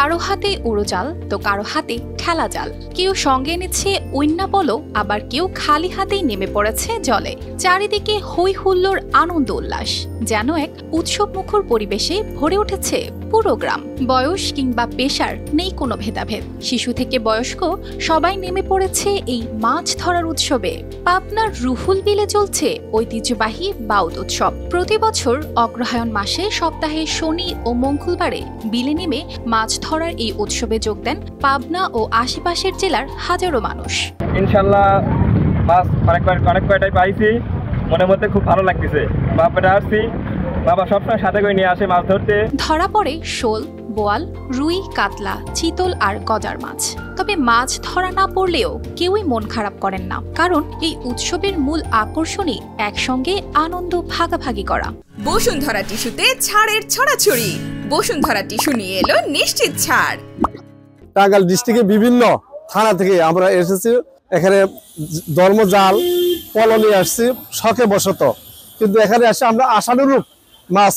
কারো হাতে উড়োজাল তো কারো হাতে ঠেলা জাল, কেউ সঙ্গে এনেছে ঐন্যা বলো, আবার কেউ খালি হাতেই নেমে পড়েছে জলে। চারিদিকে হই হুল্লোড়, আনন্দ উল্লাস, যেন এক উৎসব মুখর পরিবেশে ভরে উঠেছে পুরো গ্রাম। বয়স কিংবা পেশার নেই কোনো ভেদাভেদ, শিশু থেকে বয়স্ক সবাই নেমে পড়েছে এই মাছ ধরার উৎসবে। পাবনার রুহুল বিলে চলছে ঐতিহ্যবাহী বাউত উৎসব। প্রতি বছর অগ্রহায়ণ মাসে সপ্তাহে শনি ও মঙ্গলবারে বিলে নেমে মাছ ধরার এই উৎসবে যোগ দেন পাবনা ও আশেপাশের জেলার হাজারো মানুষ। ইনশাআল্লাহ মাছ অনেক কয়টাই পাইছি, মনের মধ্যে খুব ভালো লাগতেছে। বাবাটা আসছি, বাবা সবসময় সাথে করে নিয়ে আসে মাছ ধরতে। ধরা পড়ে শোল, বোয়াল, রুই, কাতলা, চিতল আর গজার মাছ। তবে মাছ ধরা না পড়লেও কেউই মন খারাপ করেন না, কারণ এই উৎসবের মূল আকর্ষণই একসঙ্গে আনন্দ ভাগাভাগি করা। বসুন্ধরা টিস্যুতে ছাড়ের ছড়াছড়ি। বসুন্ধরা টিস্যু নিয়ে এলো নিশ্চিত ছাড়। টাঙ্গাইল ডিস্ট্রিক্টের বিভিন্ন থানা থেকে আমরা এসেছি, এখানে ধর্মজাল পলো নিয়ে আসছি শখে বশত, কিন্তু এখানে এসে আমরা আশানুরূপ মাছ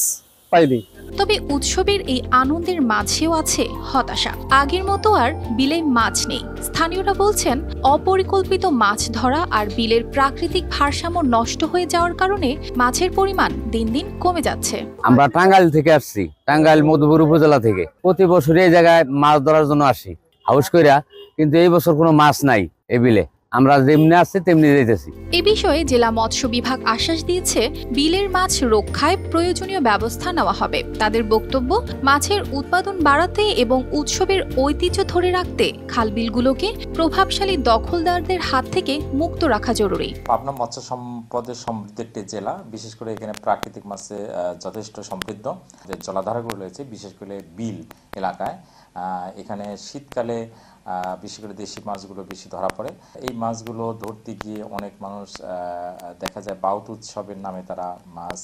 পাইনি। তবে উৎসবের এই আনন্দের মাঝেও আছে হতাশা। আগের মতো আর বিলে মাছ নেই। স্থানীয়রা বলছেন, অপরিকল্পিত মাছ ধরা আর বিলের প্রাকৃতিক ভারসাম্য নষ্ট হয়ে যাওয়ার কারণে মাছের পরিমাণ দিন দিন কমে যাচ্ছে। আমরা টাঙ্গাইল থেকে আসছি, টাঙ্গাইল মধুপুর উপজেলা থেকে। প্রতি বছর এই জায়গায় মাছ ধরার জন্য আসি হাউস কইরা, কিন্তু এই বছর কোনো মাছ নাই এই বিলে। আমরা যেমনি আসছি তেমনি যেতেছি। এ বিষয়ে জেলা মৎস্য বিভাগ আশ্বাস দিয়েছে, বিলের মাছ রক্ষায় প্রয়োজনীয় ব্যবস্থা নেওয়া হবে। তাদের বক্তব্য, মাছের উৎপাদন বাড়াতে এবং উৎসবের ঐতিহ্য ধরে রাখতে খালবিলগুলোকে প্রভাবশালী দখলদারদের হাত থেকে মুক্ত রাখা জরুরি। পাবনা মৎস্য সম্পদের সমৃদ্ধ একটি জেলা, বিশেষ করে এখানে প্রাকৃতিক মাছে যথেষ্ট সমৃদ্ধ। যে জলাধারগুলো রয়েছে বিশেষ করে বিল এলাকায়, এখানে শীতকালে বিশেষ করে দেশি মাছগুলো বেশি ধরা পড়ে। এই মাছগুলো ধরতে গিয়ে অনেক মানুষ দেখা যায় বাউত উৎসবের নামে তারা মাছ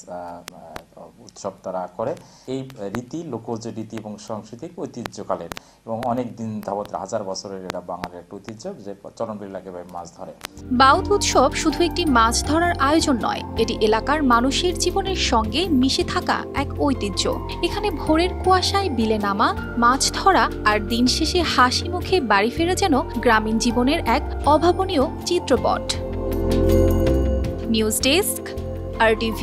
উৎসব তারা করে। এই রীতি লোকজ রীতি এবং সাংস্কৃতিক ঐতিহ্যকালের এবং অনেক দিন যাবত হাজার বছরের এটা বাঙালির একটা ঐতিহ্য যে চরণবিল এলাকায় মাছ ধরে। বাউত উৎসব শুধু একটি মাছ ধরার আয়োজন নয়, এটি এলাকার মানুষের জীবনের সঙ্গে মিশে থাকা এক ঐতিহ্য। এখানে ভোরের কুয়াশায় বিলে নামা, মাছ ধরা আর দিন শেষে হাসি মুখে বাড়ি ফেরা যেন গ্রামীণ জীবনের এক অভাবনীয় চিত্রপট। News desk, RTV।